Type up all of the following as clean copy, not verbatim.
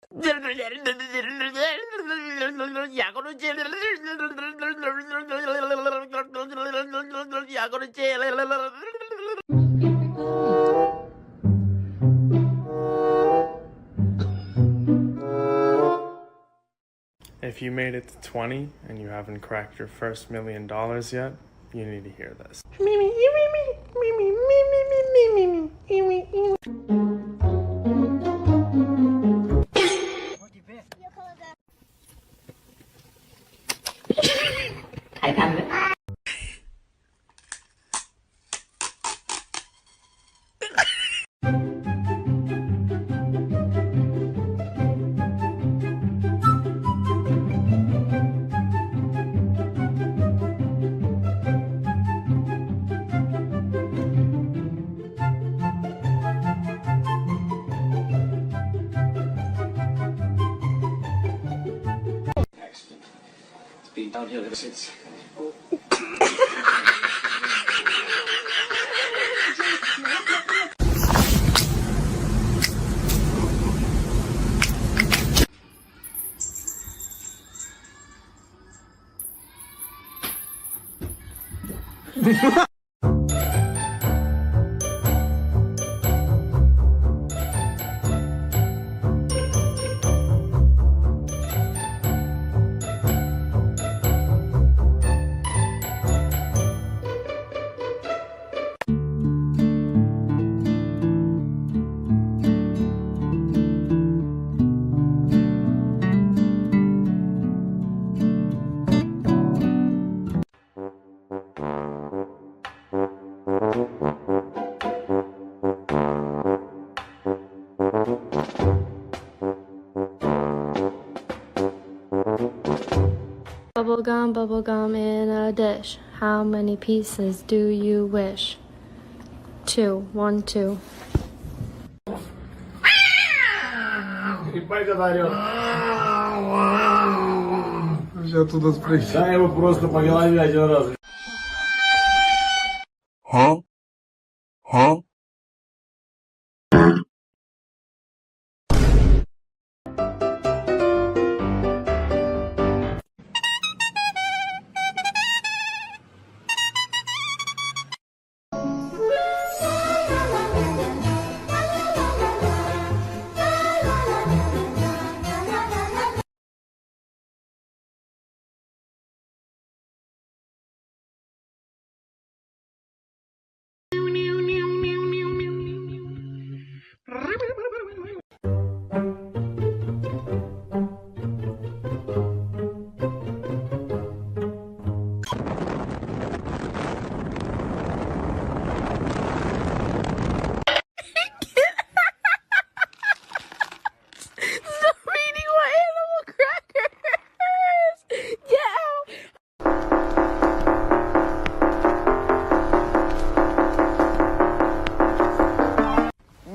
If you made it to 20 and you haven't cracked your first $1 million yet, you need to hear this. Downhill ever since. Bubblegum in a dish. How many pieces do you wish? 2. 1, 2. Я туда спрыгну. Да, его просто по голове один раз.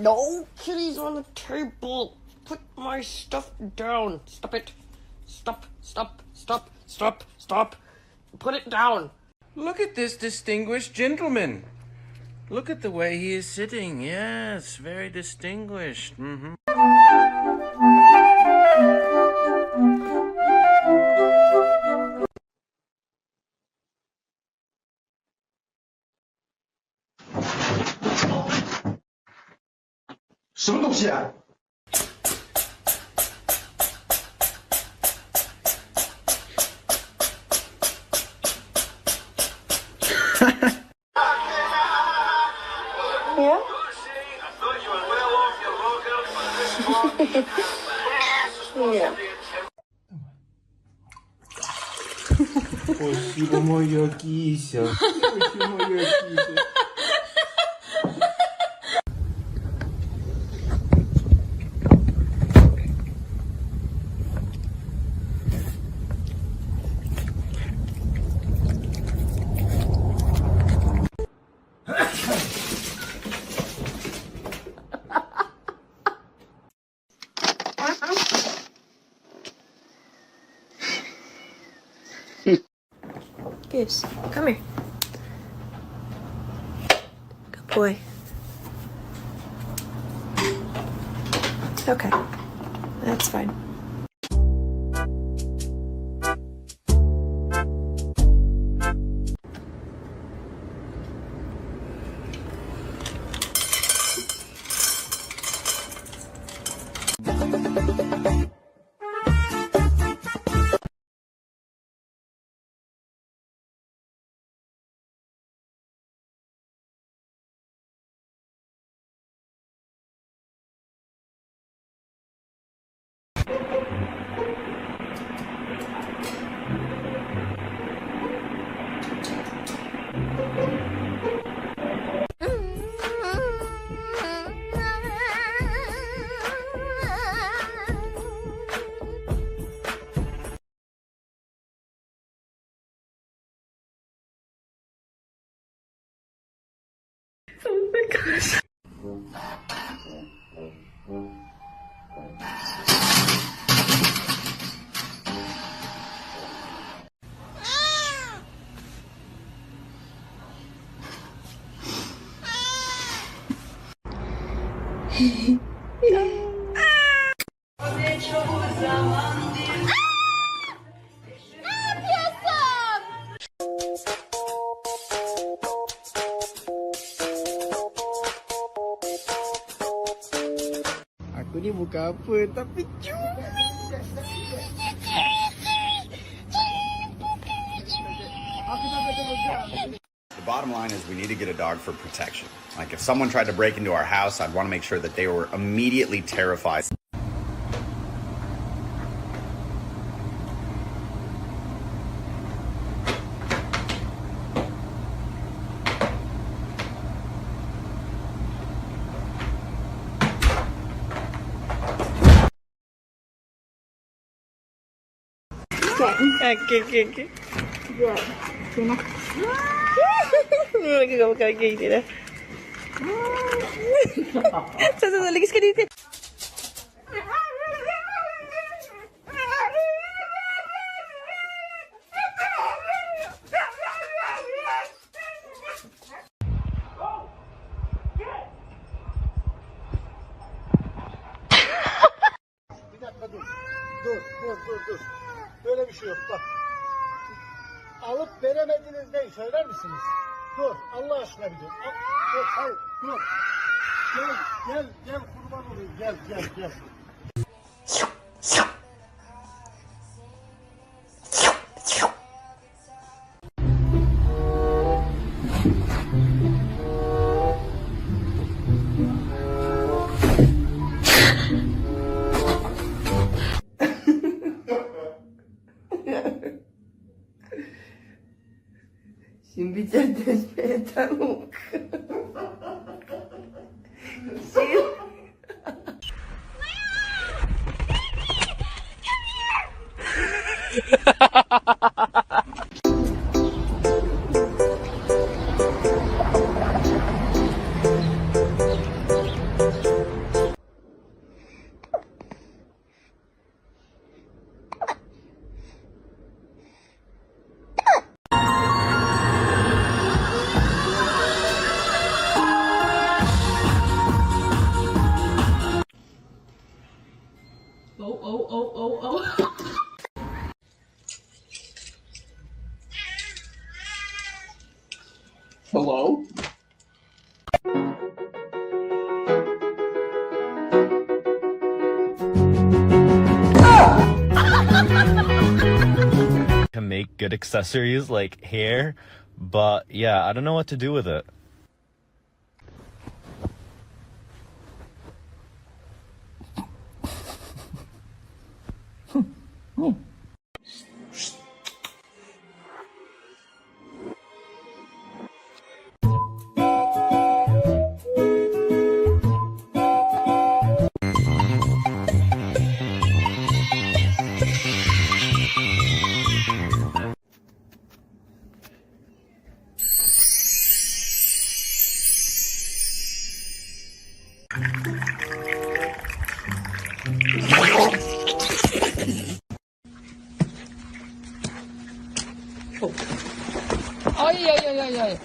No kitties on the table. Put my stuff down. Stop it. Stop. Put it down. Look at this distinguished gentleman. Look at the way he is sitting. Yes, very distinguished. Спасибо, моя кися. Спасибо, моя кися. Goose, come here. Good boy. Okay. That's fine. Oh my gosh. Aku ni bukan apa, tapi The bottom line is we need to get a dog for protection. Like if someone tried to break into our house, I'd want to make sure that they were immediately terrified. Okay. Yeah. Sino? Nagagawa ka kayo nila. Sasaligis ka dito. Dur. Böyle bir şey yok bak. Alıp veremediniz neyi söyler misiniz? Dur Allah aşkına bir dur. Dur hayır dur. Gel kurban olayım gel. Şimdi bir tavuk. Oh. Hello? To make good accessories like hair, but yeah, I don't know what to do with it. Ay.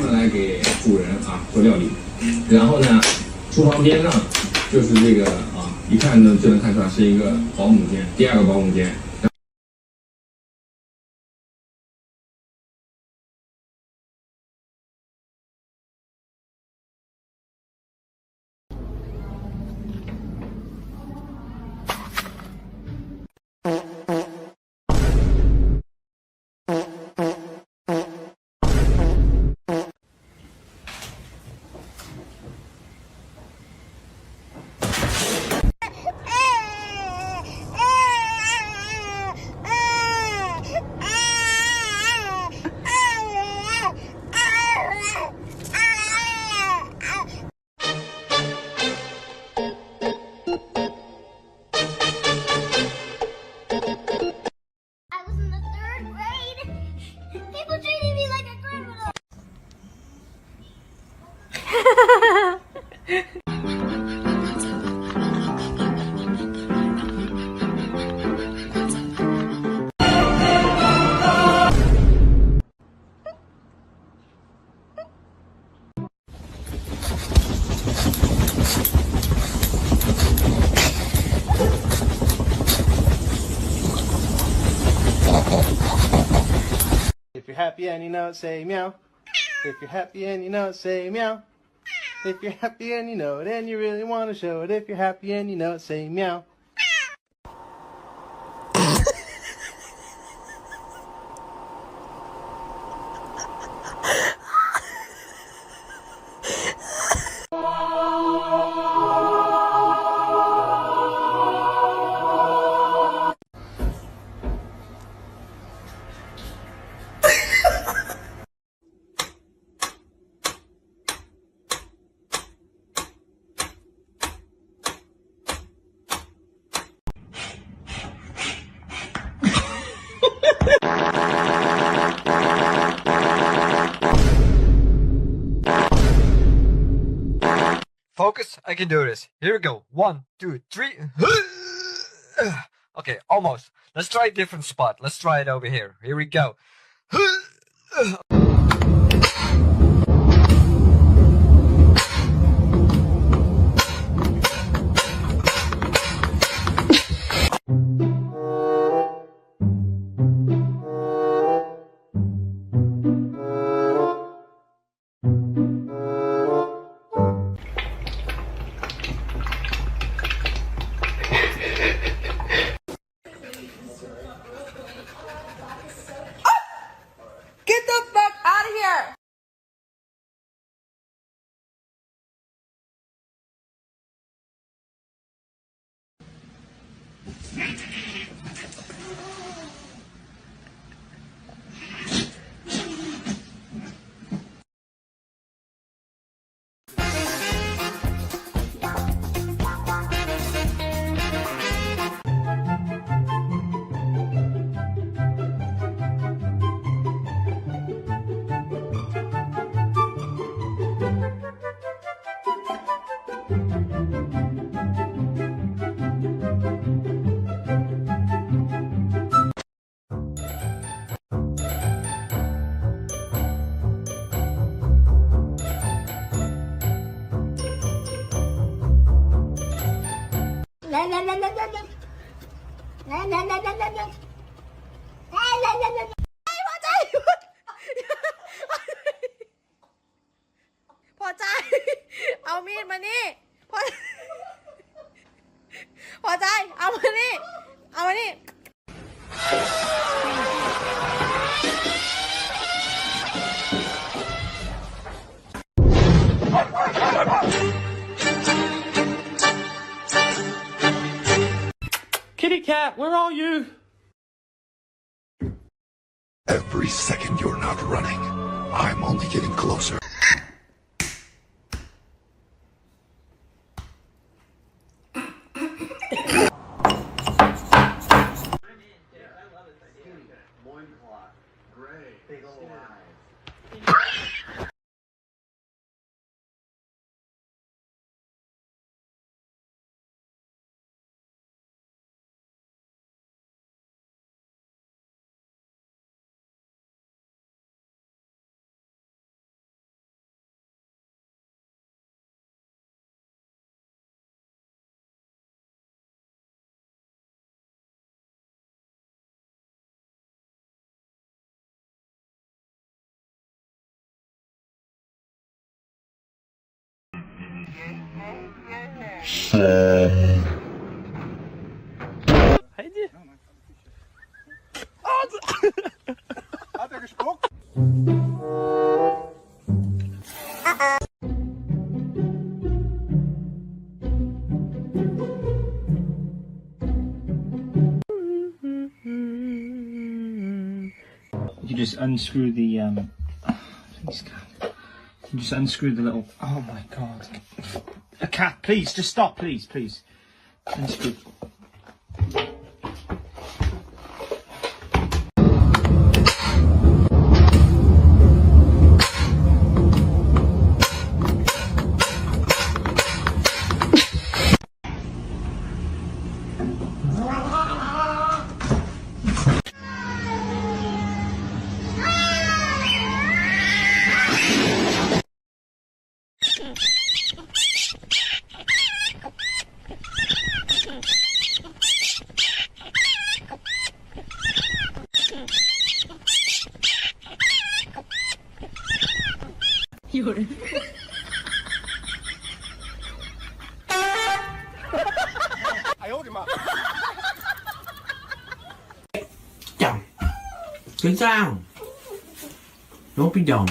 门来给主人做料理。然后呢，厨房边上就是这个一看呢就能看出来是一个保姆间，第2个保姆间。If you're happy and you know it, say meow. If you're happy and you know it, say meow. If you're happy and you know it and you really want to show it, if you're happy and you know it, say meow. Focus, I can do this. Here we go. 1, 2, 3. Okay, almost. Let's try a different spot. Let's try it over here. Here we go. Get the fuck out of here!พอใจ เอามีดมานี่พอใจ เอามานี่ เอามานี่ Kitty cat, where are you? Every second you're not running, I'm only getting closer. Haydi. Hat er gespuckt? You just unscrew the please God. You just unscrew the little, oh my God. A cat, please, just stop, please. Unscrew. Chồng, tính sao? Don't be dumb.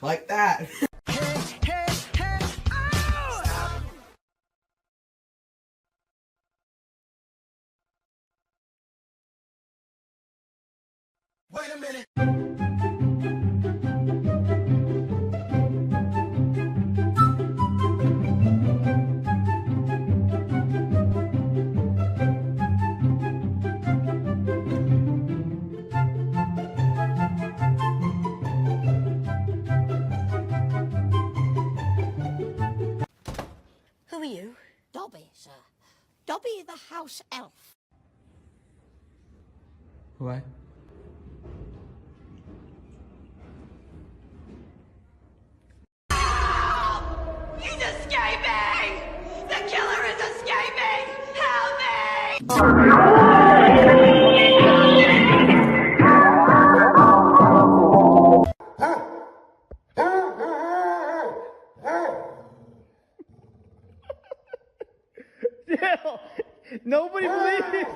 Like that. Wait a minute. Who are you? Dobby, sir. Dobby the house elf. What? He's escaping! The killer is escaping! Help me! Nobody believes it.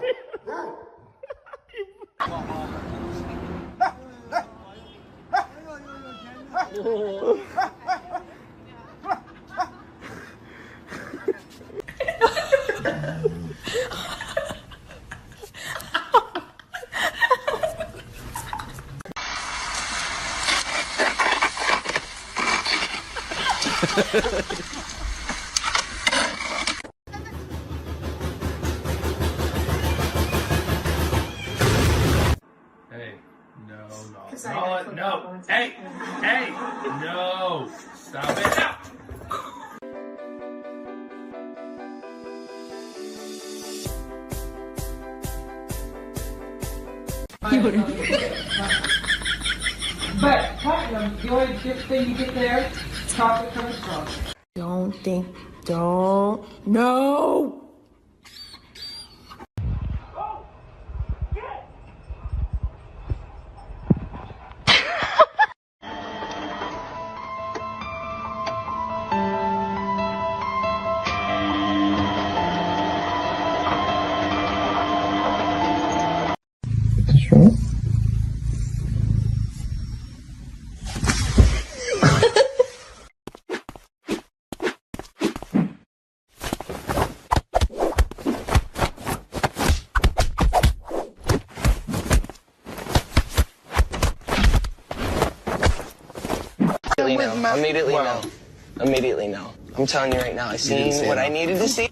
Hey, no. Hey, no. Stop it now. But platinum, the only thing you get there, chocolate comes from. No! Immediately no. I'm telling you right now, I seen what I needed to see.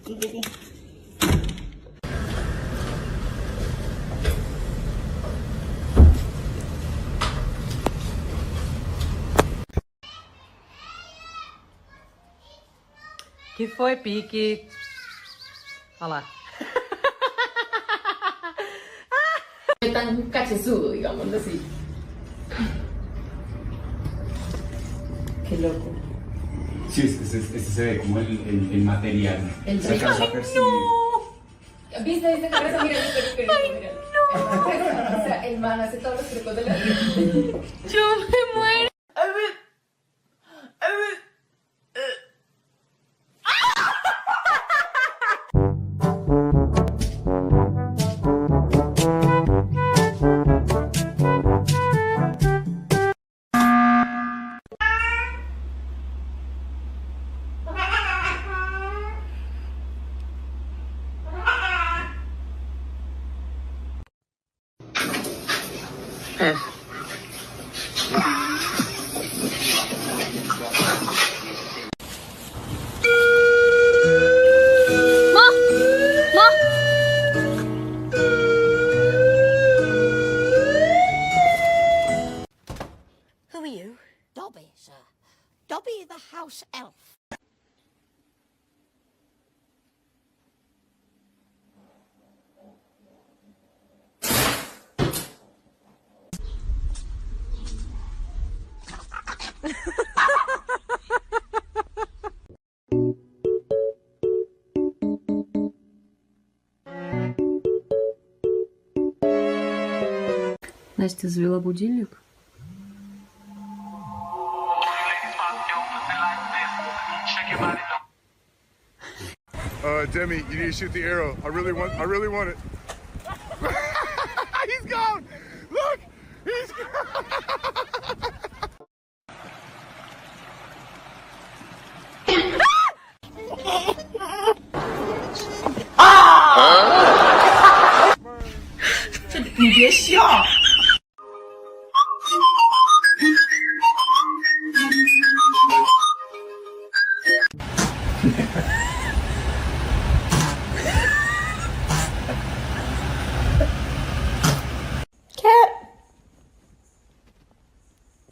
Que foi, Pique? Olha lá. Tan cachezudo, digamos así. Qué loco. Sí, ese se ve como el material. El se alcanza a percibir. No. ¿Viste cabeza? Mira, mira. No. O sea, el man hace todos los trucos de la vida. Yo me muero. Who are you? Dobby, sir. Dobby the house elf. Настя завела будильник. Demi, you need to shoot the arrow. I really want it. He's gone! Look! He's gone! Ah! 你别笑。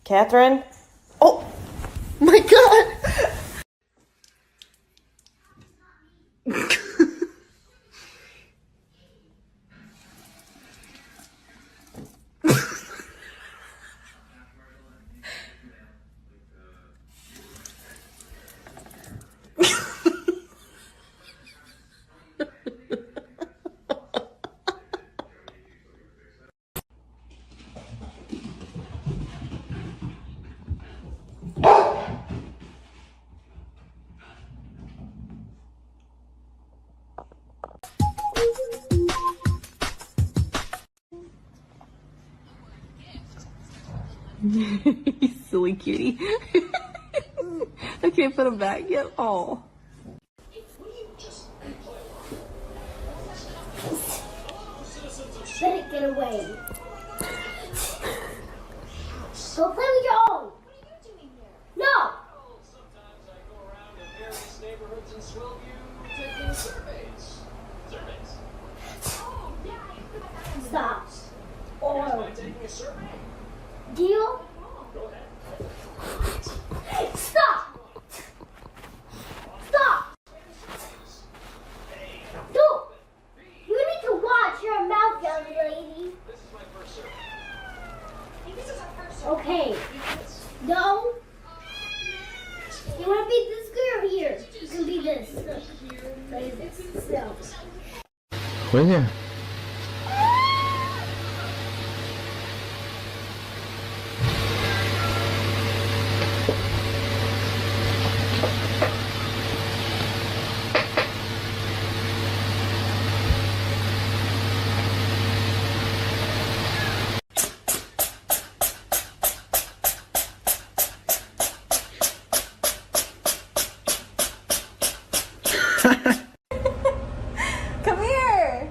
Catherine? Oh my god! You silly cutie. I can't put him back yet. Oh. Let it get away. Go play with your own. No. Stop. Or deal. Stop. Stop. Dude, you need to watch your mouth, young lady. Okay. No. You want to be this girl here? You can be this. Like this. No. 回去。Come here.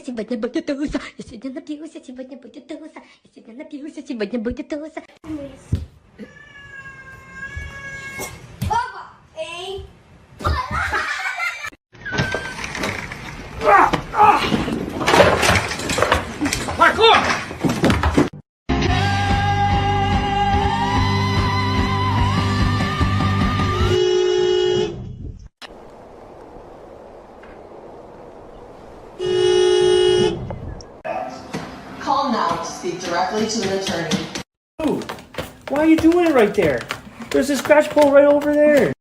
Сегодня будет туса, я сегодня напьюсь, я сегодня будет туса, я сегодня напьюсь, я сегодня будет туса. Папа! Эй! Паркур! Call now to speak directly to an attorney. Dude, why are you doing it right there? There's a scratch pole right over there.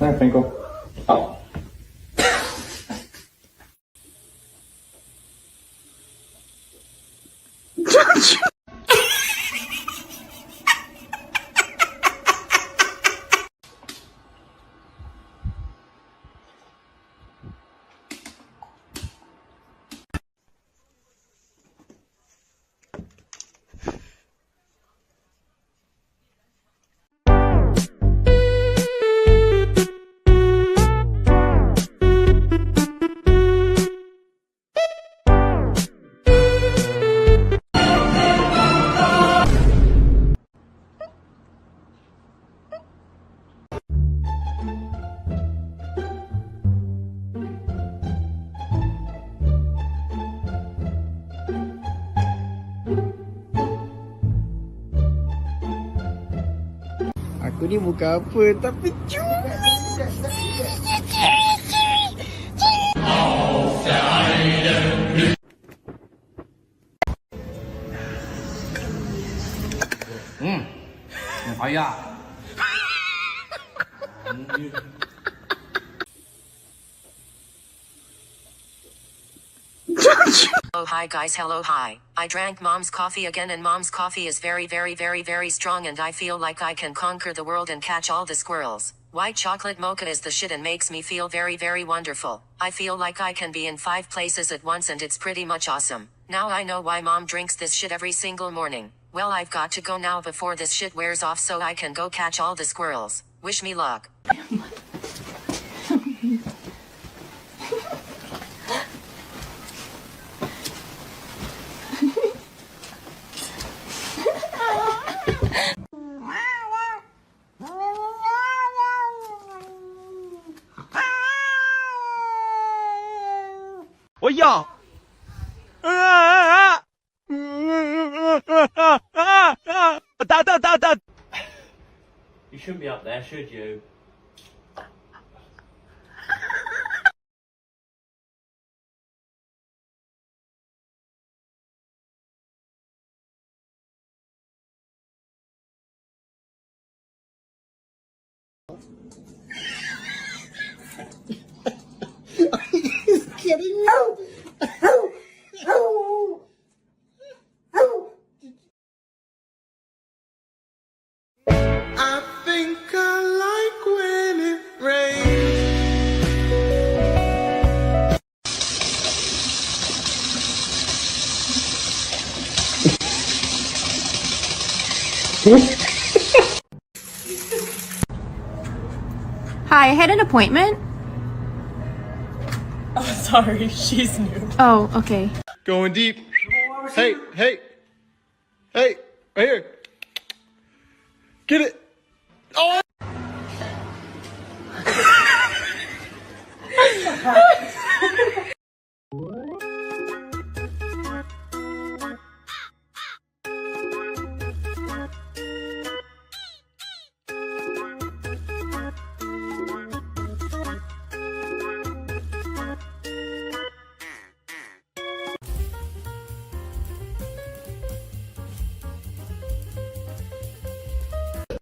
Hi, Finkel. Oh. aku ni bukan apa, tapi cumi. Ayah. Oh hi guys, hello hi. I drank mom's coffee again and mom's coffee is very very strong and I feel like I can conquer the world and catch all the squirrels. White chocolate mocha is the shit and makes me feel very wonderful. I feel like I can be in 5 places at once and it's pretty much awesome. Now I know why mom drinks this shit every single morning. Well, I've got to go now before this shit wears off so I can go catch all the squirrels. Wish me luck. Well, y'all. You shouldn't be up there, should you? He's kidding me. I think I like when it rains. Hi, I had an appointment. Oh, sorry, she's new. Oh, okay. Going deep. Hey, hey. Hey, right here. Get it. Oh!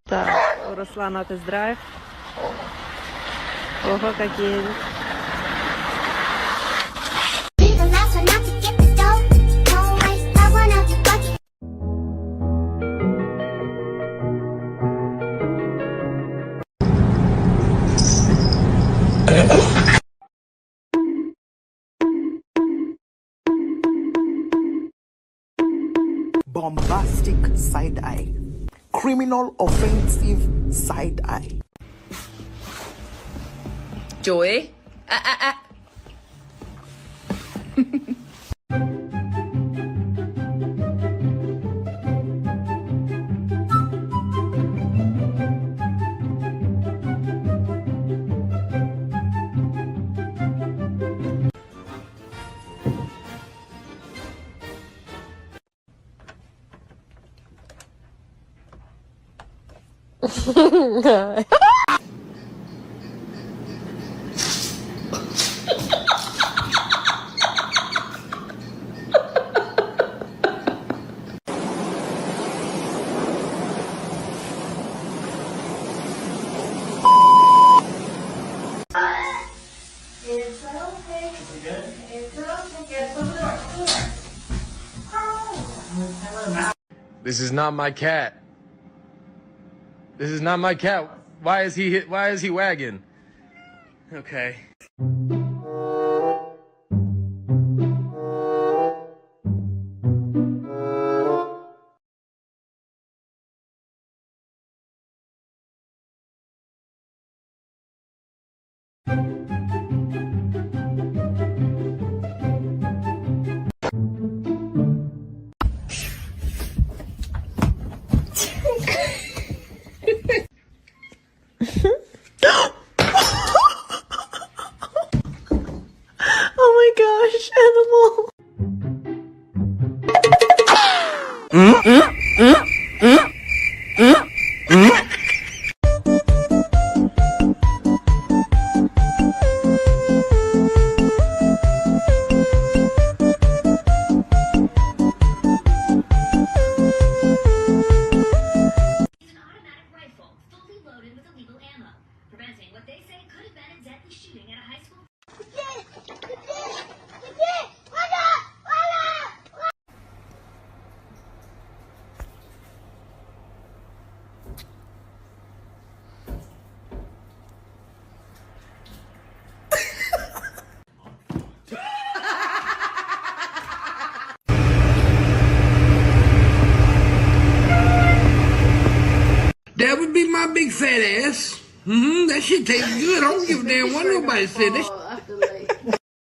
Так, у Руслана тест-драйв. Ого, какие. Bombastic side-eye. Criminal offensive side-eye. Joey? This is not my cat. This is not my cat. Why is he wagging? Okay. Oh my gosh, animal. That would be my big fat ass. That shit tastes good. I don't give a damn what nobody said. That